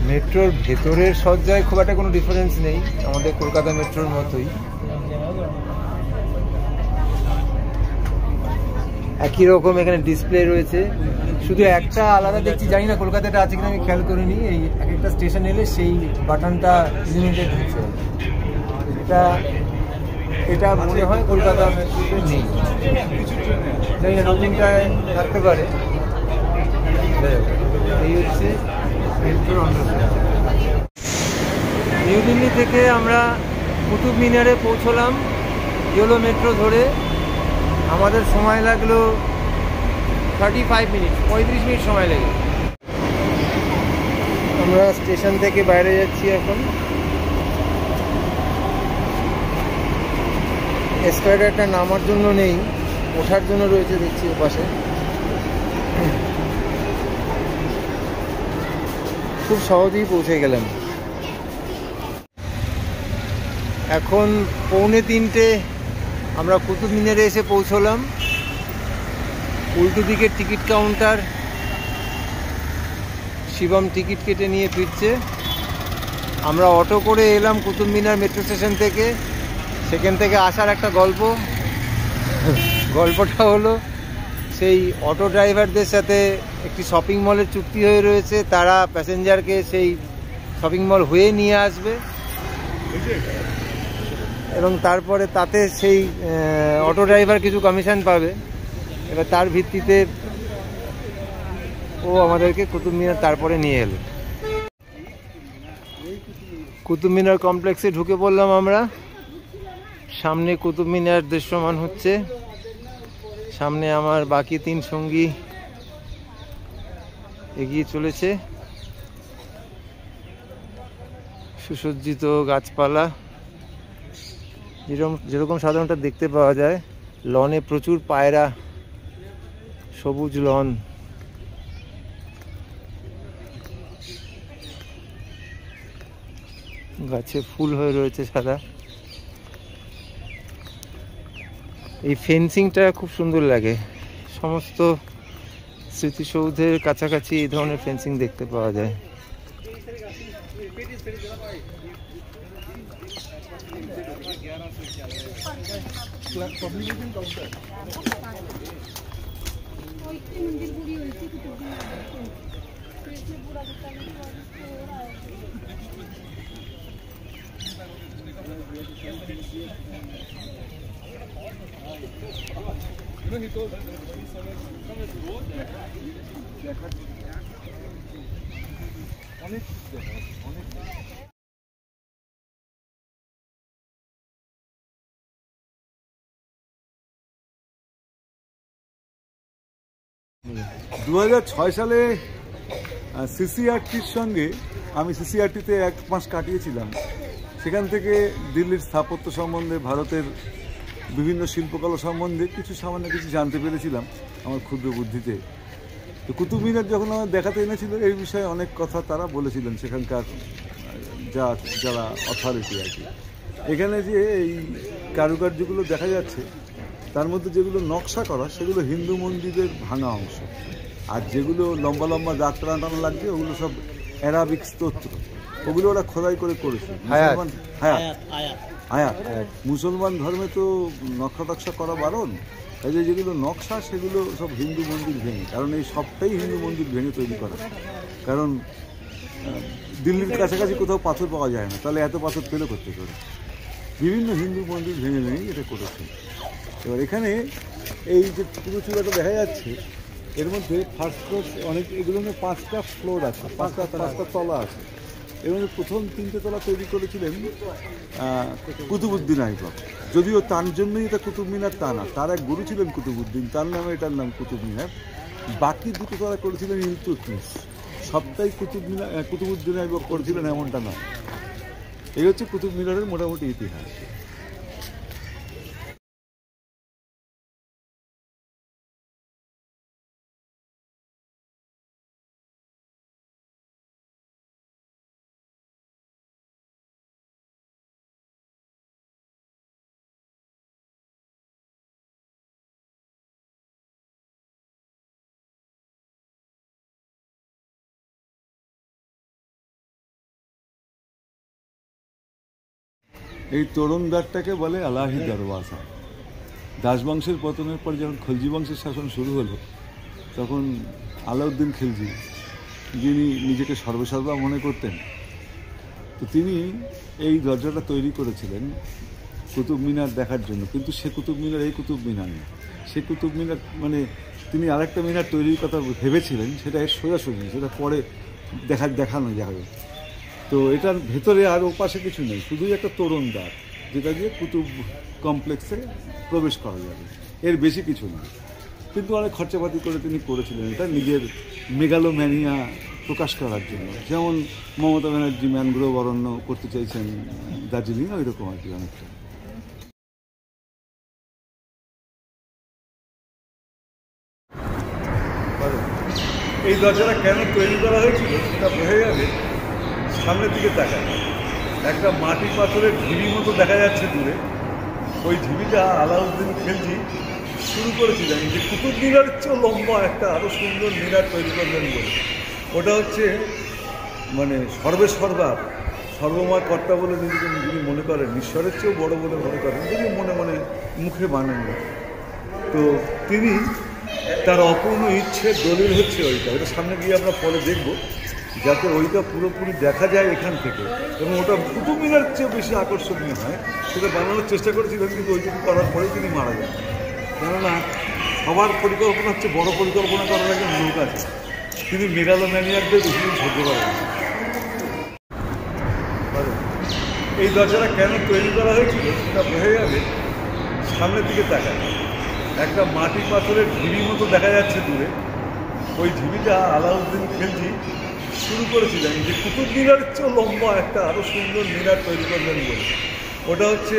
মেট্রোর ভেতরের সজ্জায় খুব একটা কোনো ডিফারেন্স নেই, আমাদের কলকাতা মেট্রোর মতোই একই রকম এখানে ডিসপ্লে রয়েছে। শুধু একটা আলাদা দেখছি, জানি না কলকাতাটা আছে কিনা, আমি খেয়াল করিনি। এই এক একটা স্টেশন এলে সেই বাটনটা ইলিমিনেটেড হচ্ছে। এটা মনে হয় কলকাতা মেট্রোতে নেই, জানি না নতুনটায় থাকতে পারে। এই হচ্ছে মেট্রোর অন্ডারগ্রাউন্ড। নিউ দিল্লি থেকে আমরা কুতুব মিনারে পৌঁছলাম ইয়েলো মেট্রো ধরে। আমাদের সময় লাগলো 35 মিনিট, 35 মিনিট সময় লেগে। আমরা স্টেশন থেকে বাইরে যাচ্ছি এখন। এসকালেটরটা নামার জন্য নেই, ওঠার জন্য রয়েছে দেখছি ওপাশে। খুব সহজেই পৌঁছে গেলাম। এখন 2:45 আমরা কুতুব মিনারে এসে পৌঁছলাম। উল্টো দিকের টিকিট কাউন্টার শিবম টিকিট কেটে নিয়ে ফিরছে। আমরা অটো করে এলাম কুতুব মিনার মেট্রো স্টেশন থেকে। সেখান থেকে আসার একটা গল্পটা হলো, সেই অটো ড্রাইভারদের সাথে একটি শপিং মলের চুক্তি হয়ে রয়েছে, তারা প্যাসেঞ্জারকে সেই শপিং মল হয়ে নিয়ে আসবে এবং তারপরে তাতে সেই অটো ড্রাইভার কিছু কমিশন পাবে। এবার তার ভিত্তিতে ও আমাদেরকে কুতুব মিনার তারপরে নিয়ে এলো। কুতুব মিনার কমপ্লেক্সে ঢুকে পড়লাম আমরা। সামনে কুতুব মিনার দৃশ্যমান হচ্ছে। সামনে আমার বাকি 3 সঙ্গী এগিয়ে চলেছে। সুসজ্জিত গাছপালা, যেরকম সাধারণত দেখতে পাওয়া যায়। লনে প্রচুর পায়রা, সবুজ লন। গাছে ফুল হয়ে রয়েছে সাদা। এই ফেন্সিংটা খুব সুন্দর লাগে। সমস্ত স্মৃতিসৌধের কাছাকাছি এই ধরনের ফেন্সিং দেখতে পাওয়া যায়। অনেক 2006 সালে সিসিআরটির সঙ্গে আমি সিসিআরটিতে 1 মাস কাটিয়েছিলাম। সেখান থেকে দিল্লির স্থাপত্য সম্বন্ধে, ভারতের বিভিন্ন শিল্পকলা সম্বন্ধে সামান্য কিছু জানতে পেরেছিলাম আমার ক্ষুদ্র বুদ্ধিতে। তো কুতুব মিনার যখন আমার দেখাতে এনেছিল, এই বিষয়ে অনেক কথা তারা বলেছিলেন, সেখানকার যারা অথরিটি আর কি। এখানে যে এই কারুকার্যগুলো দেখা যাচ্ছে, তার মধ্যে যেগুলো নকশা করা সেগুলো হিন্দু মন্দিরের ভাঙা অংশ, আর যেগুলো লম্বা লম্বা দাগ টানা লাগছে ওগুলো সব অ্যারাবিক স্তোত্র। ওগুলো ওরা খোদাই করে করেছে। আয়াত। মুসলমান ধর্মে তো নকশা টকশা করা বারণ। এই যে যেগুলো নকশা সেগুলো সব হিন্দু মন্দির ভেঙে, কারণ এই সবটাই হিন্দু মন্দির ভেঙে তৈরি করা। কারণ দিল্লির কাছাকাছি কোথাও পাথর পাওয়া যায় না, তাহলে এত পাথর পেলে করতে করে বিভিন্ন হিন্দু মন্দির ভেঙে ভেঙে এটা করেছে। এবার এখানে এই যে পুরো চূড়াটা দেখা যাচ্ছে, এর মধ্যে ফার্স্ট ফ্লোর অনেক, এগুলো 5টা ফ্লোর আছে, 5টা তলা আছে। এর মধ্যে প্রথম 3টে তলা তৈরি করেছিলেন কুতুবউদ্দিন আইবক। যদিও তার জন্যই এটা কুতুব মিনার তা না, তার এক গুরু ছিলেন কুতুবউদ্দিন, তার নামে এটার নাম কুতুব মিনার। বাকি 2টো তলা করেছিলেন ইলতুৎমিশ। সবটাই কুতুবউদ্দিন আইবক করেছিলেন এমনটা নয়। এই হচ্ছে কুতুব মিনারের মোটামুটি ইতিহাস। এই তোরণ দ্বারটাকে বলে আলাহি দরওয়াজা। দাসবংশের পতনের পর যখন খলজি বংশের শাসন শুরু হলো, তখন আলাউদ্দিন খিলজি, যিনি নিজেকে সর্বেসর্বা মনে করতেন, তো তিনি এই দরজাটা তৈরি করেছিলেন কুতুব মিনার দেখার জন্য। কিন্তু সে কুতুব মিনার এই কুতুব মিনার না, সে কুতুব মিনার মানে তিনি আরেকটা মিনার তৈরির কথা ভেবেছিলেন, সেটা সোজাসুজি, সেটা পরে দেখানো যাবে। তো এটার ভেতরে আর ওপাশে কিছু নেই, শুধুই একটা তোরণ দ্বার, যেটা দিয়ে কুতুব কমপ্লেক্সে প্রবেশ করা যাবে, এর বেশি কিছু না। কিন্তু অনেক খরচাপাতি করে তিনি করেছিলেন এটা নিজের মেগালোম্যানিয়া প্রকাশ করার জন্য, যেমন মমতা ব্যানার্জি ম্যানগ্রোভ অরণ্য করতে চাইছেন দার্জিলিং, ওই রকম আর কি অনেকটা। এই দরজাটা কেন তৈরি করা হয়েছিল সেটা বোঝা যাবে সামনের দিকে তাকায়। একটা মাটি পাথরের ঢিবি মতো দেখা যাচ্ছে দূরে, ওই ঢিবিটা আলাউদ্দিন খিলজি শুরু করেছিলেন যে কুতুব মিনারের চেয়েও লম্বা একটা আরও সুন্দর মিনার তৈরি করবেন বলে। ওটা হচ্ছে মানে সর্বময় কর্তা বলে নিজেকে যিনি মনে করেন, ঈশ্বরের চেয়েও বড় বলে মনে করেন, যদি মনে মনে মুখে মানেন না, তো তিনি তার অপূর্ণ ইচ্ছের দলিল হচ্ছে ওইটা। ওটা সামনে গিয়ে আমরা পরে দেখব, যাতে ওইটা পুরোপুরি দেখা যায় এখান থেকে, এবং ওটা কুতুব মিনার চেয়ে বেশি আকর্ষণীয় হয়, সেটা বানানোর চেষ্টা করেছিলেন। কিন্তু ওইটুকু করার পরেই তিনি মারা যান। কেননা সবার পরিকল্পনা হচ্ছে, বড় পরিকল্পনা করার একজন লোক আছে, তিনি মেগালোম্যানিয়াকদের বেশি দিন সহ্য করেন। এই দরজাটা কেন তৈরি করা হয়েছিল সেটা বোঝা যাবে সামনের দিকে তাকায়। একটা মাটি পাথরের ঢিবি মতো দেখা যাচ্ছে দূরে, ওই ঢিবিটা আলাউদ্দিন খিলজি শুরু করেছিলেন যে কুতুব মিনারের চেয়েও লম্বা একটা আরও সুন্দর মিনার তৈরি করবেন বলে। ওটা হচ্ছে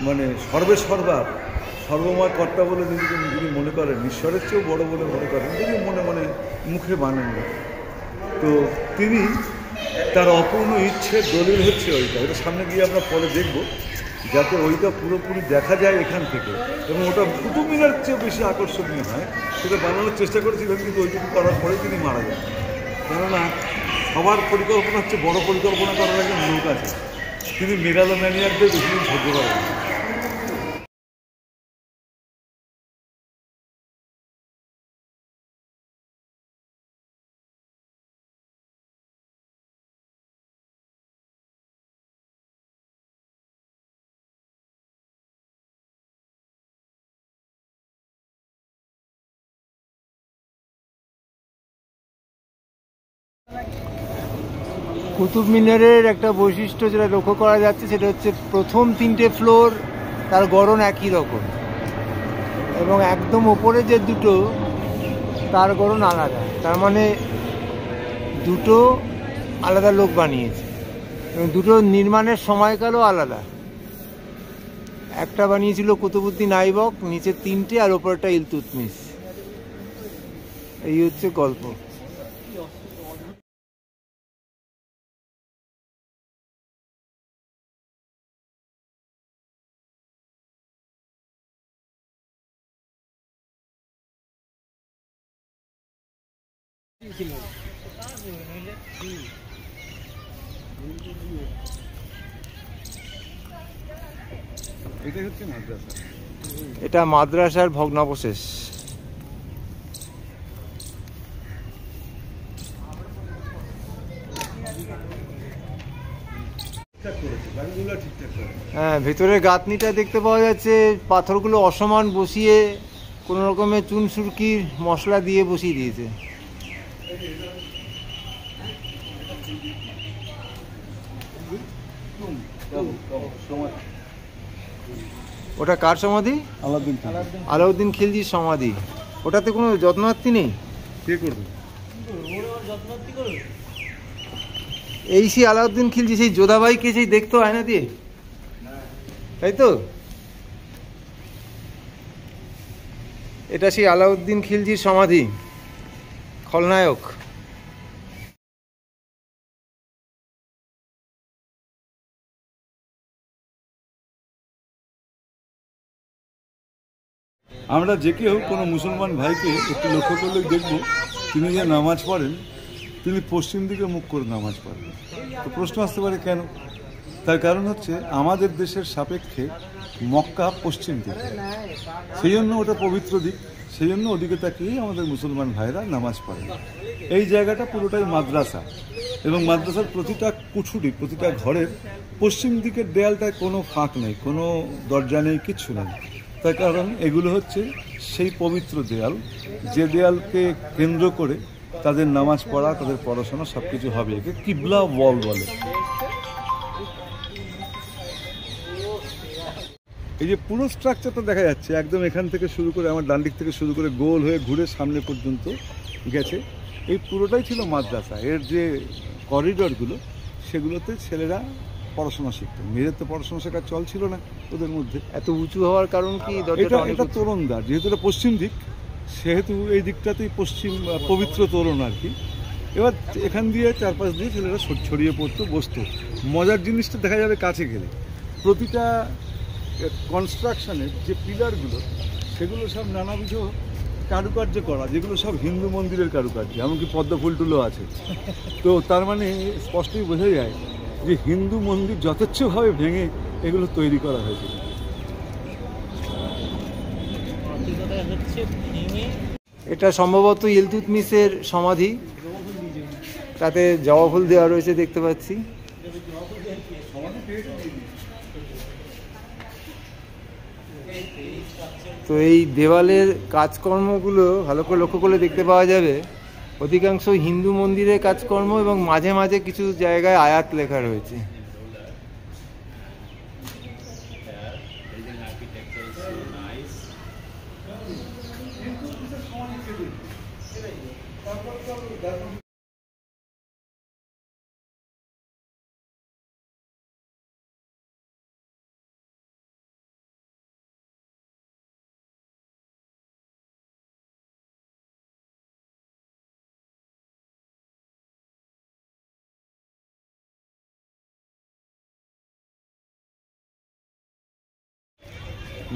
মানে সর্বময় কর্তা বলে নিজেকে যিনি মনে করেন, ঈশ্বরের চেয়েও বড় বলে মনে করেন, যদি মনে মনে মুখে মানেন না, তো তিনি তার অপূর্ণ ইচ্ছের দলিল হচ্ছে ওইটা। ওটা সামনে গিয়ে আমরা পরে দেখব, যাতে ওইটা পুরোপুরি দেখা যায় এখান থেকে, এবং ওটা কুতুব মিনার চেয়ে বেশি আকর্ষণীয় হয়, সেটা বানানোর চেষ্টা করেছিলেন। কিন্তু ওইটুকু করার পরেই তিনি মারা যান। কেননা সবার পরিকল্পনা হচ্ছে, বড় পরিকল্পনা করার একজন লোক আছে, তিনি মেগালোম্যানিয়াকদের বেশি দিন সহ্য করেন। কুতুব মিনারের একটা বৈশিষ্ট্য যেটা লক্ষ্য করা যাচ্ছে, সেটা হচ্ছে প্রথম 3টে ফ্লোর তার গড়ন একই রকম, এবং একদম ওপরে যে দুটো তার গড়ন আলাদা। তার মানে দুটো আলাদা লোক বানিয়েছে, এবং দুটো নির্মাণের সময়কালও আলাদা। একটা বানিয়েছিল কুতুবউদ্দিন আইবক, নিচে 3টে, আর ওপরটা ইলতুৎমিশ। এই হচ্ছে গল্প। এটা মাদ্রাসার ভগ্নাবশেষ। হ্যাঁ, ভেতরের গাঁথনিটা দেখতে পাওয়া যাচ্ছে, পাথরগুলো অসমান বসিয়ে কোনো রকমের চুন সুরকির মশলা দিয়ে বসিয়ে দিয়েছে। ওটা কার সমাধি? আলাউদ্দিন খিলজির সমাধি। ওটাতে কোনো যত্নার্থী নেই। কে করবে? এই সেই আলাউদ্দিন খিলজি, সেই যোধাবাইকে সেই দেখতো আয়না দিয়ে, তাই তো? এটা সেই আলাউদ্দিন খিলজির সমাধি, খলনায়ক। আমরা যে কেউ কোনো মুসলমান ভাইকে একটু লক্ষ্য করলে দেখব, তিনি যে নামাজ পড়েন, তিনি পশ্চিম দিকে মুখ করে নামাজ পড়েন। তো প্রশ্ন আসতে পারে কেন? তার কারণ হচ্ছে আমাদের দেশের সাপেক্ষে মক্কা পশ্চিম দিকে, সেই জন্য ওটা পবিত্র দিক, সেই জন্য ওদিকে তাকিয়েই আমাদের মুসলমান ভাইরা নামাজ পড়ে। এই জায়গাটা পুরোটাই মাদ্রাসা, এবং মাদ্রাসার প্রতিটা কুঠুরি, প্রতিটা ঘরের পশ্চিম দিকের দেয়ালটায় কোনো ফাঁক নেই, কোনো দরজা নেই, কিচ্ছু নেই। তার কারণ এগুলো হচ্ছে সেই পবিত্র দেয়াল, যে দেয়ালকে কেন্দ্র করে তাদের নামাজ পড়া, তাদের পড়াশোনা সব কিছু হবে। একে কিবলা ওয়াল বলে। এই যে পুরো স্ট্রাকচারটা দেখা যাচ্ছে একদম এখান থেকে শুরু করে, আমার ডান দিক থেকে শুরু করে গোল হয়ে ঘুরে সামনে পর্যন্ত গেছে, এই পুরোটাই ছিল মাদ্রাসা। এর যে করিডরগুলো, সেগুলোতে ছেলেরা পড়াশোনা শিখতো। মেয়েদের তো পড়াশোনা শেখার চল ছিল না ওদের মধ্যে। এত উঁচু হওয়ার কারণ কি? এটা তোরণদ্বার, যেহেতু এটা পশ্চিম দিক, সেহেতু এই দিকটাতেই পশ্চিম পবিত্র তোরণ আর কি। এবার এখান দিয়ে চারপাশ দিয়ে ছেলেরা ছড়িয়ে পড়তো, বসতো। মজার জিনিসটা দেখা যাবে কাছে গেলে, প্রতিটা কনস্ট্রাকশনের যে পিলারগুলো, সেগুলো সব নানাবিধ কারুকার্য করা, যেগুলো সব হিন্দু মন্দিরের কারুকার্য, এমনকি পদ্ম ফুল টুলও আছে। তো তার মানে স্পষ্টই বোঝা যায় যে হিন্দু মন্দির যথেচ্ছভাবে ভেঙে এগুলো তৈরি করা হয়েছে। এটা সম্ভবত ইলতুৎমিশের সমাধি, তাতে জবা ফুল দেওয়া রয়েছে দেখতে পাচ্ছি। তো এই দেওয়ালের কাজকর্মগুলো ভালো করে লক্ষ্য করলে দেখতে পাওয়া যাবে অধিকাংশ হিন্দু মন্দিরের কাজকর্ম, এবং মাঝে মাঝে কিছু জায়গায় আয়াত লেখা রয়েছে।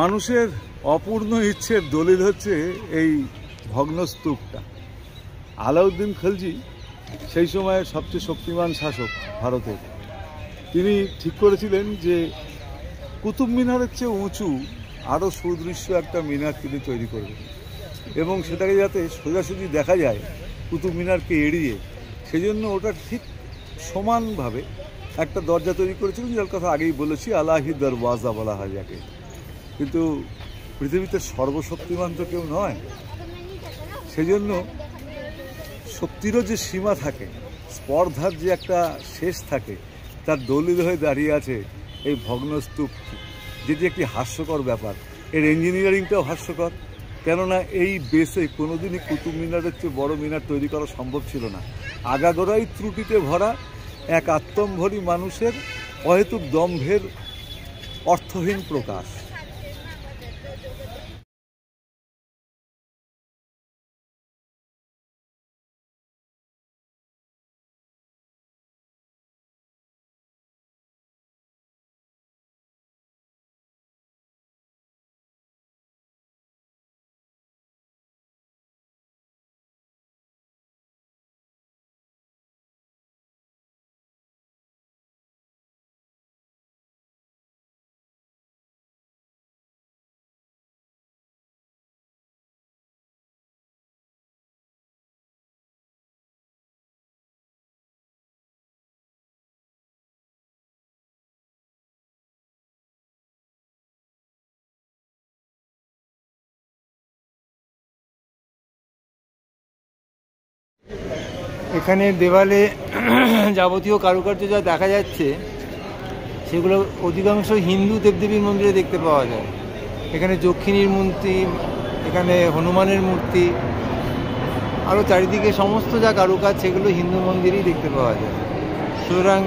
মানুষের অপূর্ণ ইচ্ছের দলিল হচ্ছে এই ভগ্নস্তূপটা। আলাউদ্দিন খলজি সেই সময়ের সবচেয়ে শক্তিমান শাসক ভারতের, তিনি ঠিক করেছিলেন যে কুতুব মিনারের চেয়ে উঁচু আরও সুদৃশ্য একটা মিনার তিনি তৈরি করবেন, এবং সেটাকে যাতে সোজাসুজি দেখা যায় কুতুব মিনারকে এড়িয়ে, সেজন্য ওটা ঠিক সমানভাবে একটা দরজা তৈরি করেছিলেন, যার কথা আগেই বলেছি, আলাহি দরওয়াজা বলা হয় যাকে। কিন্তু পৃথিবীতে সর্বশক্তিমান তো কেউ নয়, সেজন্য শক্তিরও যে সীমা থাকে, স্পর্ধার যে একটা শেষ থাকে, তার দলিল হয়ে দাঁড়িয়ে আছে এই ভগ্নস্তূপ, যেটি একটি হাস্যকর ব্যাপার। এর ইঞ্জিনিয়ারিংটাও হাস্যকর, কেননা এই বেসে কোনোদিনই কুতুব মিনারের চেয়ে বড় মিনার তৈরি করা সম্ভব ছিল না। আগাগোড়াই ত্রুটিতে ভরা এক আত্মম্ভরী মানুষের অহেতুক দম্ভের অর্থহীন প্রকাশ। এখানে দেওয়ালে যাবতীয় কারুকার্য যা দেখা যাচ্ছে, সেগুলো অধিকাংশ হিন্দু দেবদেবীর মন্দিরে দেখতে পাওয়া যায়। এখানে যক্ষিণীর মূর্তি, এখানে হনুমানের মূর্তি, আরও চারিদিকে সমস্ত যা কারুকাজ, সেগুলো হিন্দু মন্দিরেই দেখতে পাওয়া যায়। সুতরাং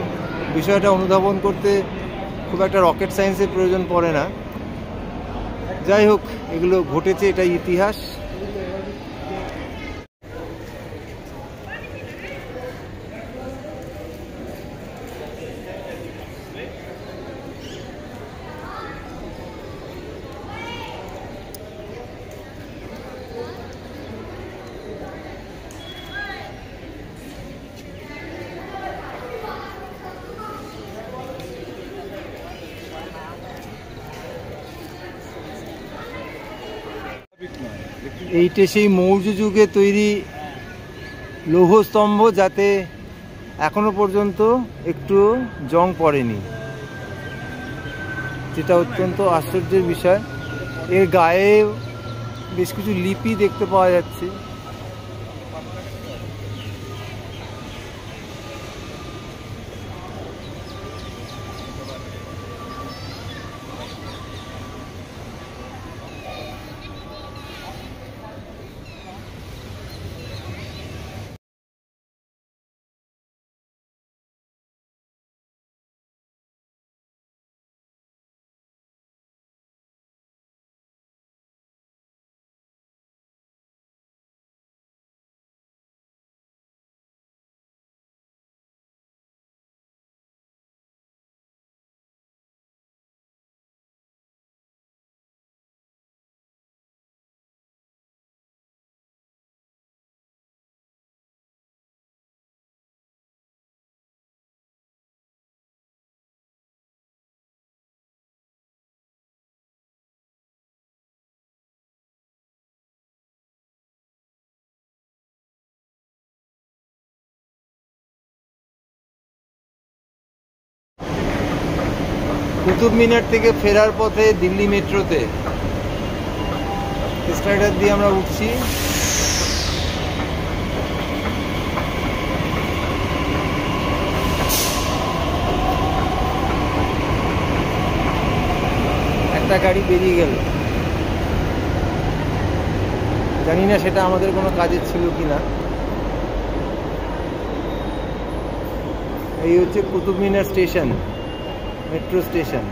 বিষয়টা অনুধাবন করতে খুব একটা রকেট সায়েন্সের প্রয়োজন পড়ে না। যাই হোক, এগুলো ঘটেছে, এটাই ইতিহাস। এইটা সেই মৌর্য যুগে তৈরি লৌহ স্তম্ভ, যাতে এখনো পর্যন্ত একটু জং পড়েনি, যেটা অত্যন্ত আশ্চর্যের বিষয়। এর গায়ে বেশ কিছু লিপি দেখতে পাওয়া যাচ্ছে। কুতুব মিনার থেকে ফেরার পথে দিল্লি মেট্রোতে স্ট্রাইডার দিয়ে আমরা উঠছি। একটা গাড়ি বেরিয়ে গেল, জানি না সেটা আমাদের কোনো কাজের ছিল কিনা। এই হচ্ছে Qutub Minar station, metro station.